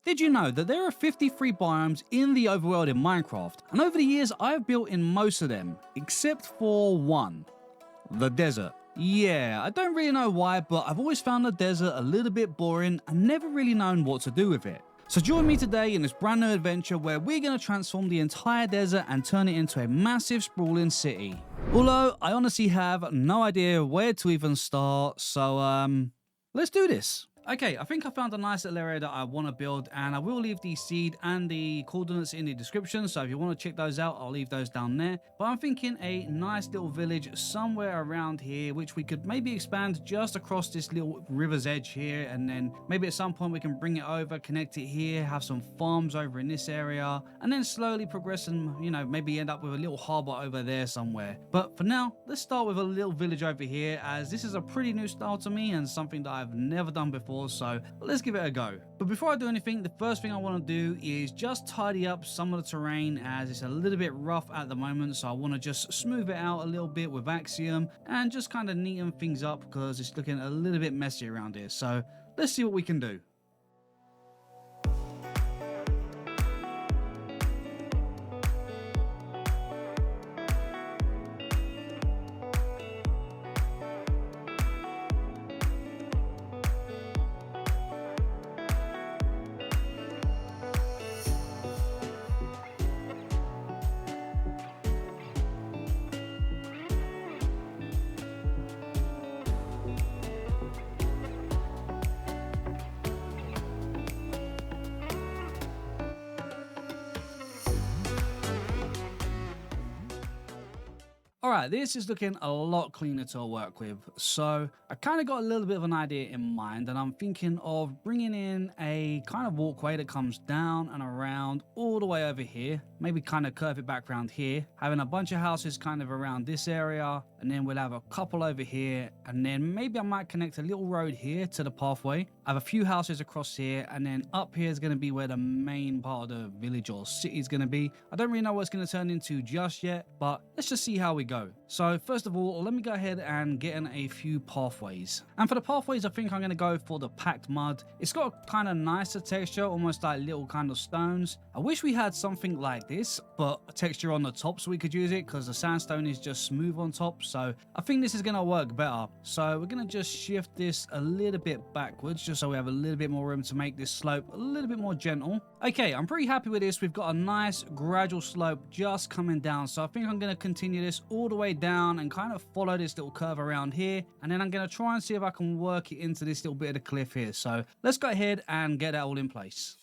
Did you know that there are 53 biomes in the overworld in Minecraft, and over the years I've built in most of them, except for one. The desert. Yeah, I don't really know why, but I've always found the desert a little bit boring and never really known what to do with it. So join me today in this brand new adventure where we're going to transform the entire desert and turn it into a massive sprawling city. Although I honestly have no idea where to even start, so let's do this. Okay, I think I found a nice little area that I want to build, and I will leave the seed and the coordinates in the description, so if you want to check those out, I'll leave those down there. But I'm thinking a nice little village somewhere around here, which we could maybe expand just across this little river's edge here, and then maybe at some point we can bring it over, connect it here, have some farms over in this area, and then slowly progress and, you know, maybe end up with a little harbor over there somewhere. But for now, let's start with a little village over here, as this is a pretty new style to me and something that I've never done before. So let's give it a go. But before I do anything, the first thing I want to do is just tidy up some of the terrain, as it's a little bit rough at the moment, so I want to just smooth it out a little bit with Axiom and just kind of neaten things up because it's looking a little bit messy around here. So let's see what we can do. Alright, this is looking a lot cleaner to work with, so I kind of got a little bit of an idea in mind, and I'm thinking of bringing in a kind of walkway that comes down and around all the way over here, maybe kind of curve it back around here, having a bunch of houses kind of around this area, and then we'll have a couple over here, and then maybe I might connect a little road here to the pathway. I have a few houses across here, and then up here is going to be where the main part of the village or city is going to be. I don't really know what it's going to turn into just yet, but let's just see how we go. So first of all, let me go ahead and get in a few pathways. And for the pathways, I think I'm going to go for the packed mud. It's got a kind of nicer texture, almost like little kind of stones. I wish we had something like this, but a texture on the top so we could use it, because the sandstone is just smooth on top. So I think this is going to work better. So we're going to just shift this a little bit backwards, just so we have a little bit more room to make this slope a little bit more gentle. Okay, I'm pretty happy with this. We've got a nice gradual slope just coming down. So I think I'm going to continue this all the way down and kind of follow this little curve around here, and then I'm going to try and see if I can work it into this little bit of the cliff here. So let's go ahead and get that all in place.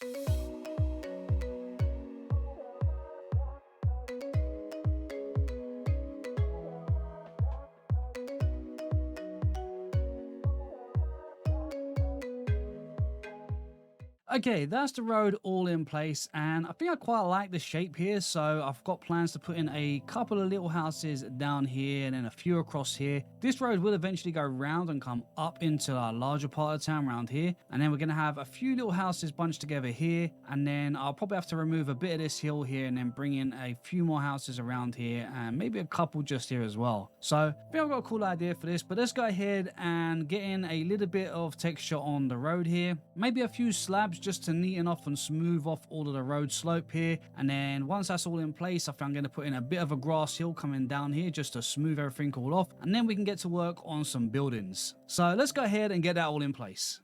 Okay, that's the road all in place, and I think I quite like the shape here, so I've got plans to put in a couple of little houses down here and then a few across here. This road will eventually go round and come up into our larger part of town around here, and then we're going to have a few little houses bunched together here, and then I'll probably have to remove a bit of this hill here and then bring in a few more houses around here and maybe a couple just here as well. So I think I've got a cool idea for this, but let's go ahead and get in a little bit of texture on the road here, maybe a few slabs just to neaten off and smooth off all of the road slope here. And then once that's all in place, I think I'm going to put in a bit of a grass hill coming down here just to smooth everything all off, and then we can get to work on some buildings. So let's go ahead and get that all in place.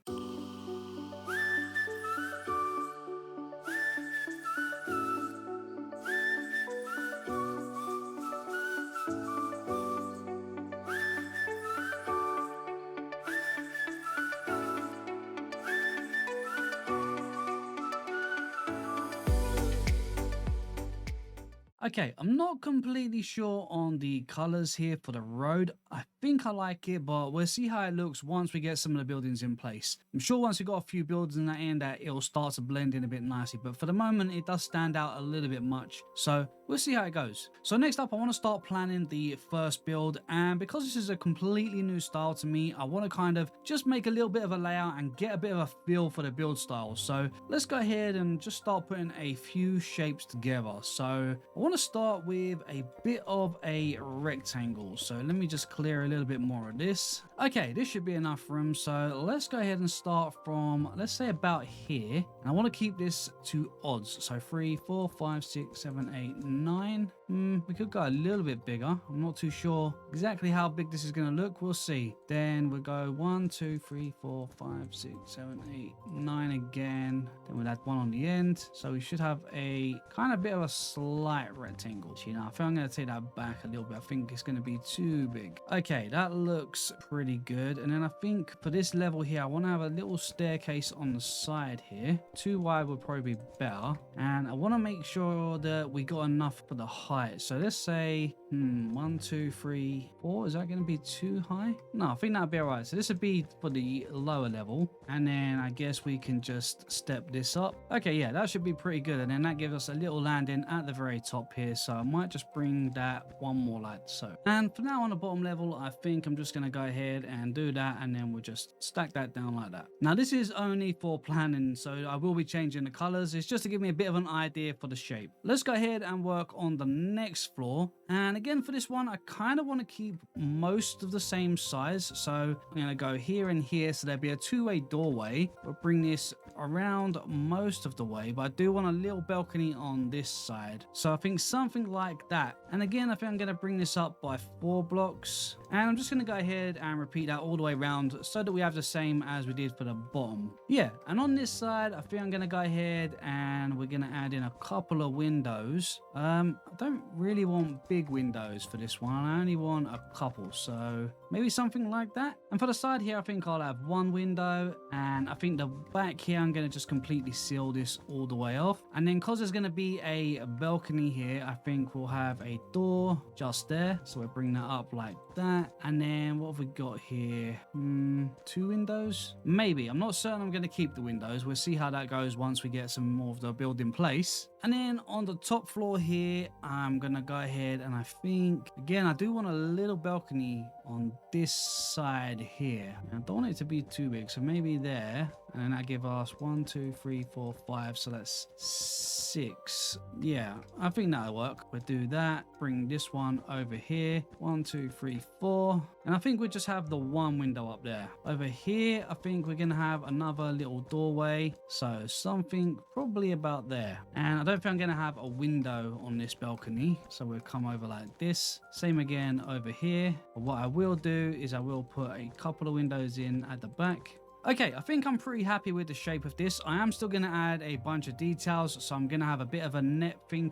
Okay, I'm not completely sure on the colors here for the road. I think I like it, but we'll see how it looks once we get some of the buildings in place. I'm sure once we've got a few buildings in that end that it'll start to blend in a bit nicely, but for the moment it does stand out a little bit much. So we'll see how it goes. So next up, I want to start planning the first build, and because this is a completely new style to me, I want to kind of just make a little bit of a layout and get a bit of a feel for the build style. So let's go ahead and just start putting a few shapes together. So I want want to start with a bit of a rectangle. So let me just clear a little bit more of this. Okay, this should be enough room. So let's go ahead and start from, let's say about here. And I want to keep this to odds. So 3, 4, 5, 6, 7, 8, 9. We could go a little bit bigger. I'm not too sure exactly how big this is going to look. We'll see. Then we'll go 1, 2, 3, 4, 5, 6, 7, 8, 9 again. Then we'll add 1 on the end. So we should have a kind of bit of a slight rectangle. You know, I think I'm going to take that back a little bit. I think it's going to be too big. Okay, that looks pretty good. And then I think for this level here, I want to have a little staircase on the side here. 2 wide would probably be better. And I want to make sure that we got enough for the height. So let's say 1, 2, 3, 4. Is that going to be too high? No, I think that'll be all right. So this would be for the lower level. And then I guess we can just step this up. Okay, yeah, that should be pretty good. And then that gives us a little landing at the very top here. So I might just bring that one more like so. And for now on the bottom level, I think I'm just going to go ahead and do that. And then we'll just stack that down like that. Now this is only for planning. So I will be changing the colors. It's just to give me a bit of an idea for the shape. Let's go ahead and work on the next floor. And again, for this one, I kind of want to keep most of the same size. So I'm going to go here and here. So there'll be a 2-way doorway. We'll bring this around most of the way, but I do want a little balcony on this side. So I think something like that. And again, I think I'm going to bring this up by 4 blocks. And I'm just going to go ahead and repeat that all the way around so that we have the same as we did for the bottom. Yeah, and on this side, I think I'm going to go ahead and we're going to add in a couple of windows. I don't really want big windows for this one. I only want a couple, so maybe something like that. And for the side here, I think I'll have 1 window, and I think the back here, I'm going to just completely seal this all the way off. And then because there's going to be a balcony here, I think we'll have a door just there. So we'll bring that up like that. And then what have we got here? 2 windows? Maybe. I'm not certain I'm going to keep the windows. We'll see how that goes once we get some more of the build in place. And then on the top floor here, I'm going to go ahead and I think, again, I do want a little balcony on this side here. I don't want it to be too big, so maybe there. And then that gives us 1, 2, 3, 4, 5. So that's 6. Yeah, I think that'll work. We'll do that. Bring this one over here. 1, 2, 3, 4. And I think we just have the 1 window up there. Over here, I think we're going to have another little doorway. So something probably about there. And I don't think I'm going to have a window on this balcony. So we'll come over like this. Same again over here. But what I will do is I will put a couple of windows in at the back. Okay, I think I'm pretty happy with the shape of this. I am still going to add a bunch of details, so I'm going to have a bit of a net thing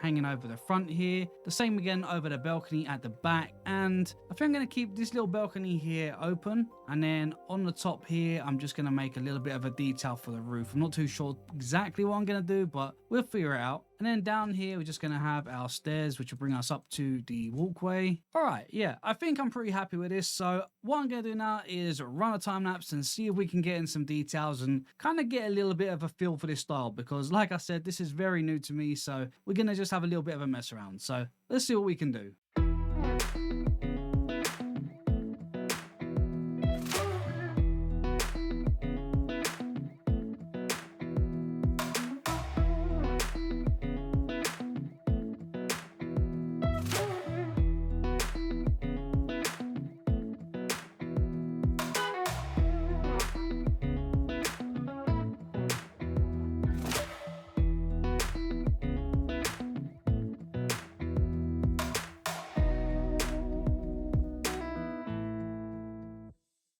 hanging over the front here. The same again over the balcony at the back, and I think I'm going to keep this little balcony here open, and then on the top here, I'm just going to make a little bit of a detail for the roof. I'm not too sure exactly what I'm going to do, but we'll figure it out. And then down here, we're just going to have our stairs, which will bring us up to the walkway. All right, yeah, I think I'm pretty happy with this. So what I'm going to do now is run a time lapse and see if we can get in some details and kind of get a little bit of a feel for this style. Because like I said, this is very new to me. So we're going to just have a little bit of a mess around. So let's see what we can do.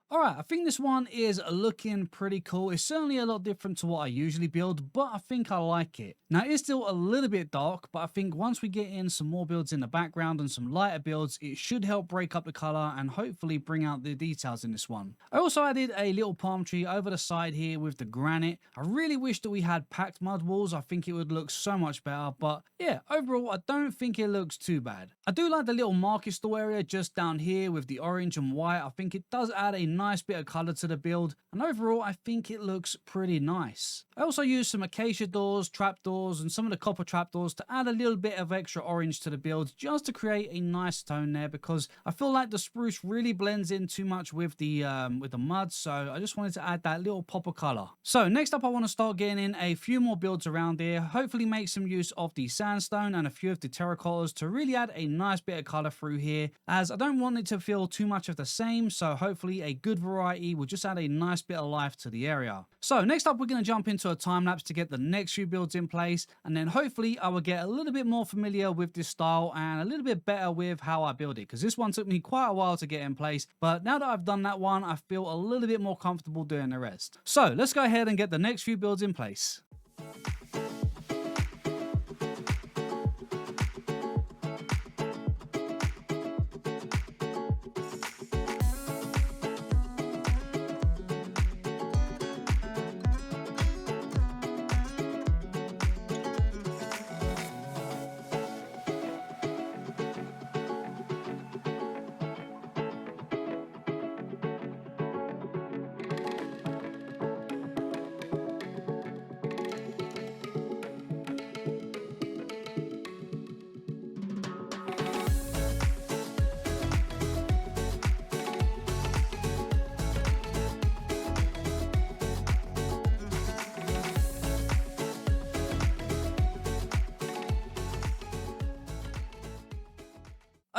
Alright, I think this one is looking pretty cool. It's certainly a lot different to what I usually build, but I think I like it. Now, it's still a little bit dark, but I think once we get in some more builds in the background and some lighter builds, it should help break up the color and hopefully bring out the details in this one. I also added a little palm tree over the side here with the granite. I really wish that we had packed mud walls. I think it would look so much better, but yeah, overall, I don't think it looks too bad. I do like the little market store area just down here with the orange and white. I think it does add a nice nice bit of color to the build, and overall I think it looks pretty nice. I also used some acacia doors, trapdoors, and some of the copper trapdoors to add a little bit of extra orange to the build just to create a nice tone there, because I feel like the spruce really blends in too much with the mud, so I just wanted to add that little pop of color. So next up I want to start getting in a few more builds around here, hopefully make some use of the sandstone and a few of the terracottas to really add a nice bit of color through here, as I don't want it to feel too much of the same, so hopefully a good variety will just add a nice bit of life to the area. So next up we're going to jump into a time lapse to get the next few builds in place, and then hopefully I will get a little bit more familiar with this style and a little bit better with how I build it, because this one took me quite a while to get in place, but now that I've done that one I feel a little bit more comfortable doing the rest. So let's go ahead and get the next few builds in place.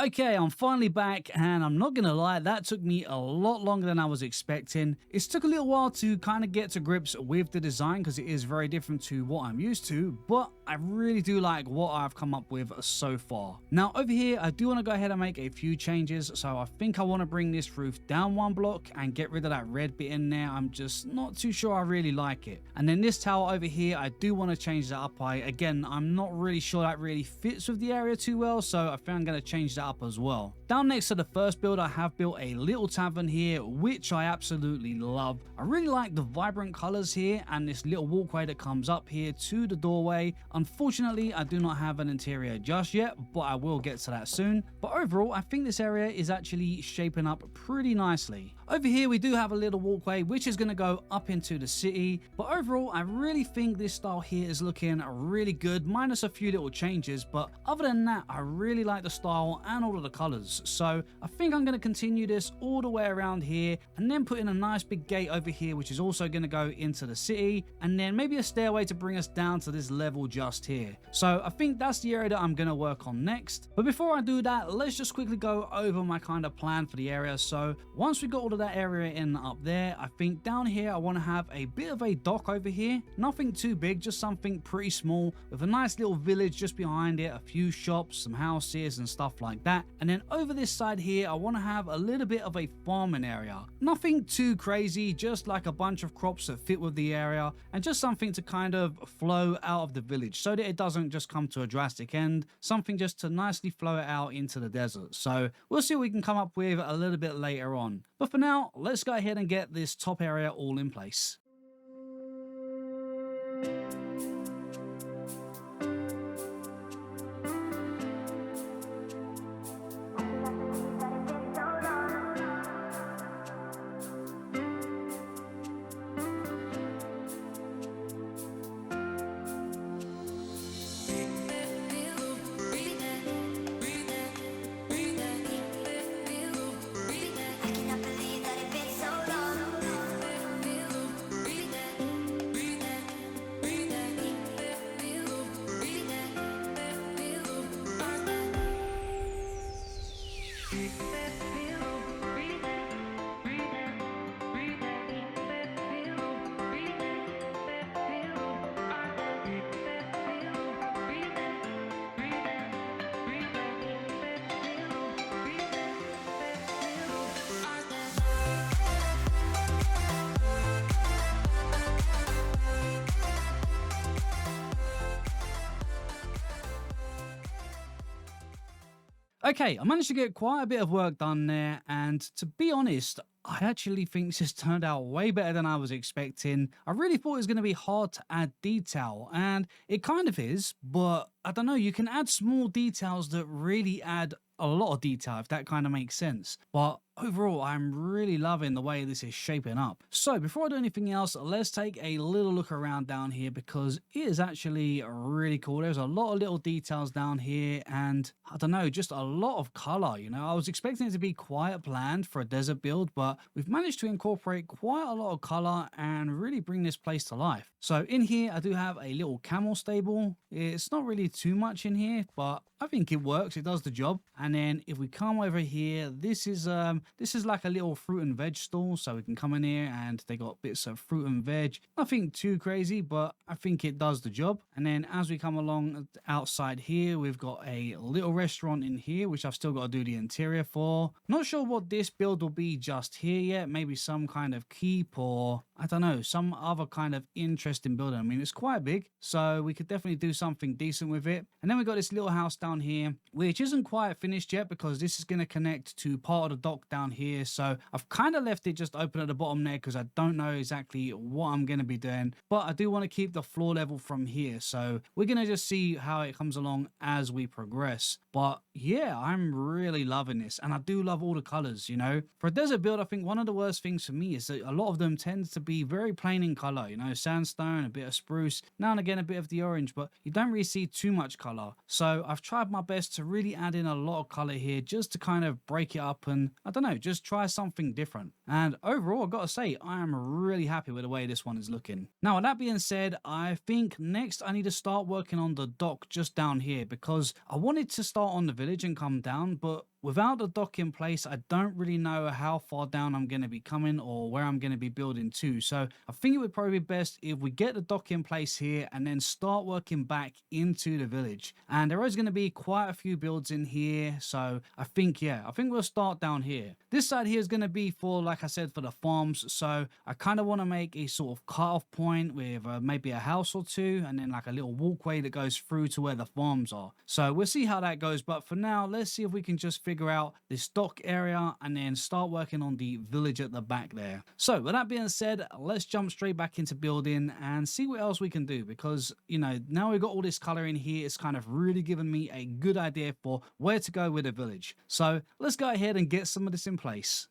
Okay, I'm finally back, and I'm not gonna lie, that took me a lot longer than I was expecting. It took a little while to kind of get to grips with the design because it is very different to what I'm used to, but I really do like what I've come up with so far. Now over here, I do want to go ahead and make a few changes, so I think I want to bring this roof down one block and get rid of that red bit in there. I'm just not too sure I really like it. And then this tower over here, I do want to change that up. Again, I'm not really sure that really fits with the area too well, so I think I'm going to change that up as well. Down next to the first build, I have built a little tavern here, which I absolutely love. I really like the vibrant colors here and this little walkway that comes up here to the doorway. Unfortunately, I do not have an interior just yet, but I will get to that soon. But overall, I think this area is actually shaping up pretty nicely. Over here, we do have a little walkway, which is going to go up into the city. But overall, I really think this style here is looking really good, minus a few little changes. But other than that, I really like the style and all of the colors. So I think I'm going to continue this all the way around here, and then put in a nice big gate over here, which is also going to go into the city, and then maybe a stairway to bring us down to this level just here. So I think that's the area that I'm going to work on next. But before I do that, let's just quickly go over my kind of plan for the area. So once we got all of that area in up there, I think down here I want to have a bit of a dock over here. Nothing too big, just something pretty small with a nice little village just behind it, a few shops, some houses and stuff like that. And then over this side here, I want to have a little bit of a farming area. Nothing too crazy, just like a bunch of crops that fit with the area, and just something to kind of flow out of the village so that it doesn't just come to a drastic end. Something just to nicely flow it out into the desert. So we'll see what we can come up with a little bit later on. But for now, let's go ahead and get this top area all in place. Okay, I managed to get quite a bit of work done there, and to be honest, I actually think this has turned out way better than I was expecting. I really thought it was going to be hard to add detail, and it kind of is, but I don't know, you can add small details that really add a lot of detail, if that kind of makes sense. But overall, I'm really loving the way this is shaping up. So before I do anything else, let's take a little look around down here because it is actually really cool. There's a lot of little details down here and I don't know, just a lot of color. You know, I was expecting it to be quite bland for a desert build, but we've managed to incorporate quite a lot of color and really bring this place to life. So in here, I do have a little camel stable. It's not really too much in here, but I think it works. It does the job. And then if we come over here, this is like a little fruit and veg stall. So we can come in here and they got bits of fruit and veg. Nothing too crazy, but I think it does the job. And then as we come along outside here, we've got a little restaurant in here, which I've still got to do the interior for. Not sure what this build will be just here yet. Maybe some kind of keep or I don't know, some other kind of interesting building. I mean, it's quite big, so we could definitely do something decent with it. And then we got this little house down here, which isn't quite finished yet because this is going to connect to part of the dock down here. So I've kind of left it just open at the bottom there because I don't know exactly what I'm going to be doing, but I do want to keep the floor level from here. So we're going to just see how it comes along as we progress. But yeah, I'm really loving this. And I do love all the colors, you know. For a desert build, I think one of the worst things for me is that a lot of them tend to be very plain in color, you know, sandstone, a bit of spruce, now and again a bit of the orange, but you don't really see too much color. So I've tried my best to really add in a lot of color here just to kind of break it up and I don't know, just try something different. And overall, I've got to say, I am really happy with the way this one is looking. Now, with that being said, I think next I need to start working on the dock just down here because I wanted to start on the village and come down, but without the dock in place, I don't really know how far down I'm going to be coming or where I'm going to be building to. So I think it would probably be best if we get the dock in place here and then start working back into the village. And there is going to be quite a few builds in here. So I think we'll start down here. This side here is going to be for, like I said, for the farms. So I kind of want to make a sort of cut-off point with maybe a house or two and then like a little walkway that goes through to where the farms are. So we'll see how that goes. But for now, let's see if we can just figure out this dock area and then start working on the village at the back there. So with that being said, let's jump straight back into building and see what else we can do because, you know, now we've got all this color in here, it's kind of really given me a good idea for where to go with the village. So let's go ahead and get some of this in place.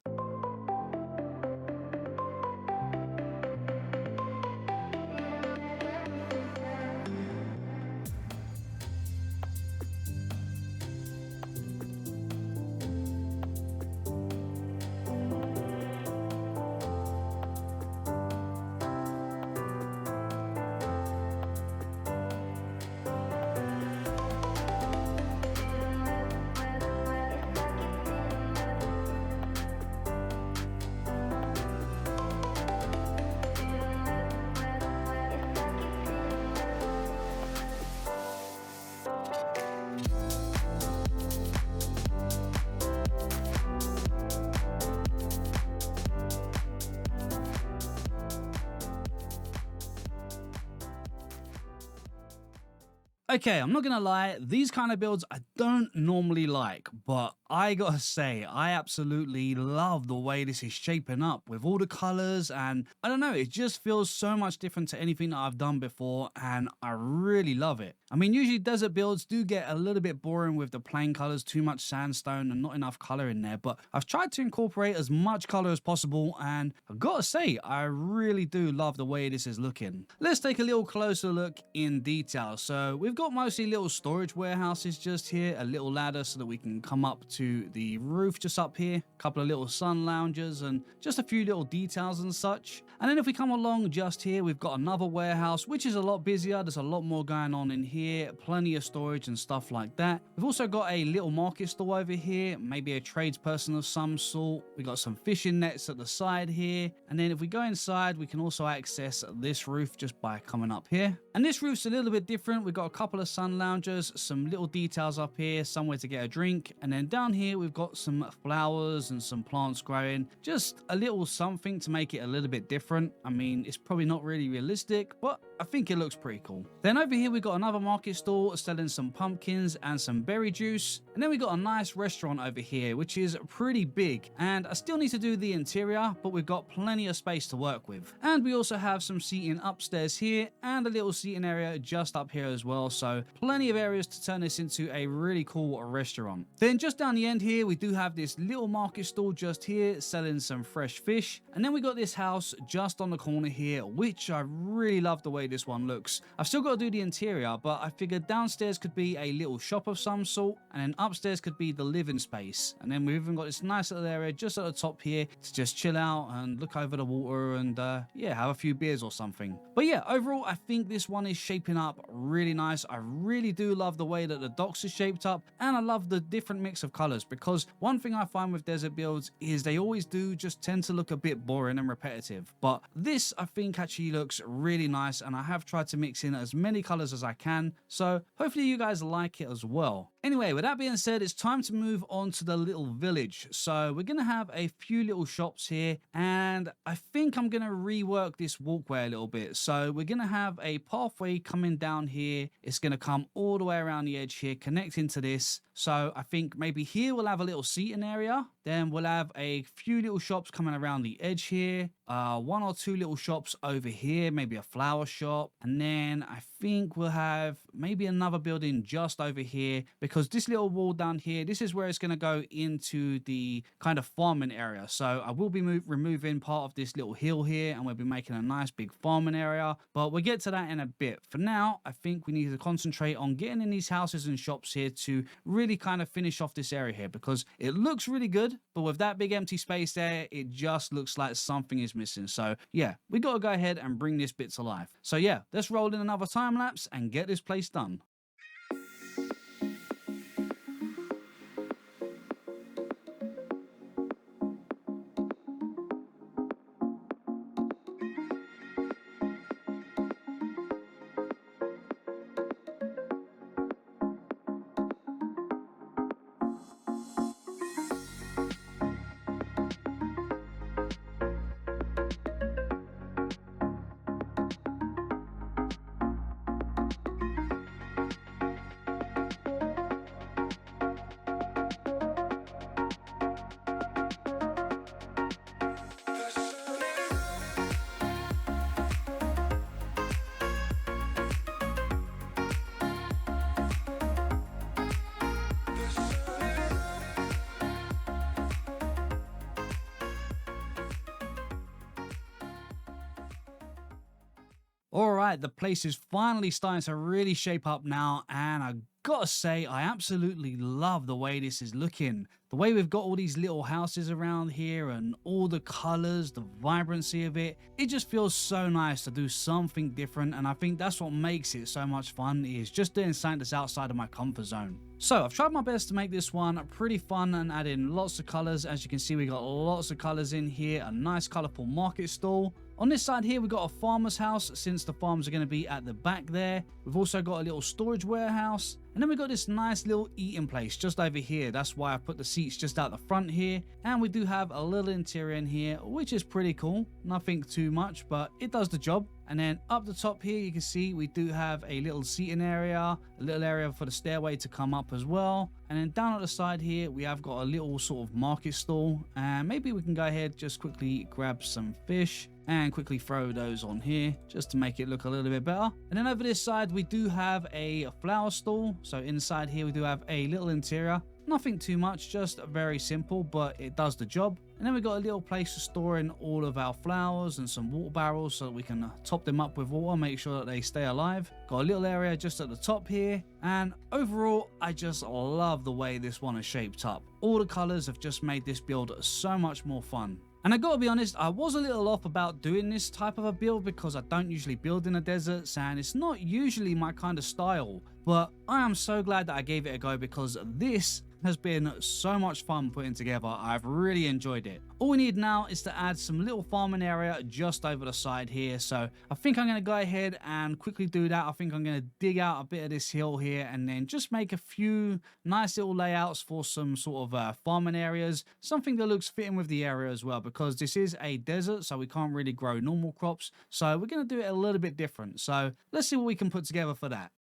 Okay, I'm not gonna lie, these kind of builds I don't normally like, but I gotta say, I absolutely love the way this is shaping up with all the colors and I don't know, it just feels so much different to anything that I've done before and I really love it. I mean, usually desert builds do get a little bit boring with the plain colors, too much sandstone and not enough color in there, but I've tried to incorporate as much color as possible and I've gotta say, I really do love the way this is looking. Let's take a little closer look in detail. So we've got mostly little storage warehouses just here, a little ladder so that we can come up to the roof just up here, a couple of little sun loungers and just a few little details and such. And then if we come along just here, we've got another warehouse, which is a lot busier. There's a lot more going on in here, plenty of storage and stuff like that. We've also got a little market stall over here, maybe a tradesperson of some sort. We got some fishing nets at the side here. And then if we go inside, we can also access this roof just by coming up here. And this roof's a little bit different. We've got a couple of sun loungers, some little details up here, somewhere to get a drink. And then down here, we've got some flowers and some plants growing. Just a little something to make it a little bit different. I mean, it's probably not really realistic, but I think it looks pretty cool. Then over here we got another market stall selling some pumpkins and some berry juice. And then we got a nice restaurant over here, which is pretty big. And I still need to do the interior, but we've got plenty of space to work with. And we also have some seating upstairs here and a little seating area just up here as well. So plenty of areas to turn this into a really cool restaurant. Then just down the end here, we do have this little market stall just here selling some fresh fish. And then we got this house just on the corner here, which I really love the way this one looks. I've still got to do the interior, but I figured downstairs could be a little shop of some sort, and then upstairs could be the living space. And then we've even got this nice little area just at the top here to just chill out and look over the water and yeah, have a few beers or something. But yeah, overall I think this one is shaping up really nice. I really do love the way that the docks are shaped up, and I love the different mix of colors, because one thing I find with desert builds is they always do just tend to look a bit boring and repetitive. But this I think actually looks really nice, and I have tried to mix in as many colors as I can, so hopefully you guys like it as well. Anyway, with that being said, it's time to move on to the little village. So we're going to have a few little shops here, and I think I'm going to rework this walkway a little bit. So we're going to have a pathway coming down here. It's going to come all the way around the edge here, connecting to this. So I think maybe here we'll have a little seating area. Then we'll have a few little shops coming around the edge here. One or two little shops over here, maybe a flower shop. And then I think we'll have maybe another building just over here, because this little wall down here, this is where it's going to go into the kind of farming area. So I will be removing part of this little hill here, and we'll be making a nice big farming area, but we'll get to that in a bit. For now, I think we need to concentrate on getting in these houses and shops here to really kind of finish off this area here, because it looks really good, but with that big empty space there, it just looks like something is missing. So yeah, we got to go ahead and bring this bit to life. So yeah, let's roll in another time lapse and get this place done. Alright, the place is finally starting to really shape up now, and I gotta say, I absolutely love the way this is looking. The way we've got all these little houses around here and all the colors, the vibrancy of it, it just feels so nice to do something different, and I think that's what makes it so much fun, is just doing something that's outside of my comfort zone. So I've tried my best to make this one pretty fun and add in lots of colors. As you can see, we got lots of colors in here, a nice colorful market stall. On this side here, we've got a farmer's house, since the farms are going to be at the back there. We've also got a little storage warehouse. And then we've got this nice little eating place just over here. That's why I put the seats just out the front here. And we do have a little interior in here, which is pretty cool. Nothing too much, but it does the job. And then up the top here, you can see we do have a little seating area, a little area for the stairway to come up as well. And then down at the side here, we have got a little sort of market stall. And maybe we can go ahead, just quickly grab some fish and quickly throw those on here just to make it look a little bit better. And then over this side, we do have a flower stall. So inside here, we do have a little interior. Nothing too much, just very simple, but it does the job. And then we've got a little place to store in all of our flowers and some water barrels so that we can top them up with water, make sure that they stay alive. Got a little area just at the top here. And overall, I just love the way this one is shaped up. All the colors have just made this build so much more fun. And I gotta be honest, I was a little off about doing this type of a build because I don't usually build in the deserts and it's not usually my kind of style. But I am so glad that I gave it a go, because this has been so much fun putting together. I've really enjoyed it. All we need now is to add some little farming area just over the side here. So I think I'm going to go ahead and quickly do that. I think I'm going to dig out a bit of this hill here and then just make a few nice little layouts for some sort of farming areas. Something that looks fitting with the area as well, because this is a desert, so we can't really grow normal crops. So we're going to do it a little bit different. So let's see what we can put together for that.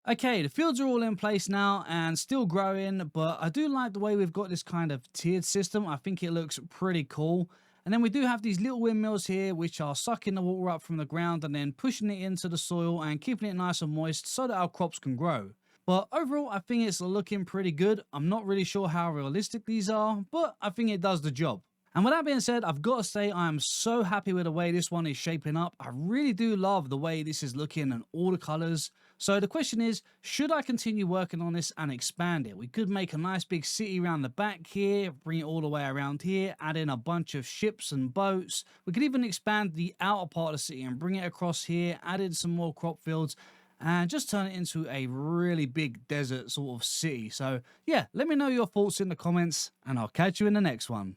Okay, the fields are all in place now and still growing, but I do like the way we've got this kind of tiered system. I think it looks pretty cool. And then we do have these little windmills here, which are sucking the water up from the ground and then pushing it into the soil and keeping it nice and moist so that our crops can grow. But overall, I think it's looking pretty good. I'm not really sure how realistic these are, but I think it does the job. And with that being said, I've got to say I am so happy with the way this one is shaping up. I really do love the way this is looking and all the colors. So the question is, should I continue working on this and expand it? We could make a nice big city around the back here, bring it all the way around here, add in a bunch of ships and boats. We could even expand the outer part of the city and bring it across here, add in some more crop fields, and just turn it into a really big desert sort of city. So yeah, let me know your thoughts in the comments, and I'll catch you in the next one.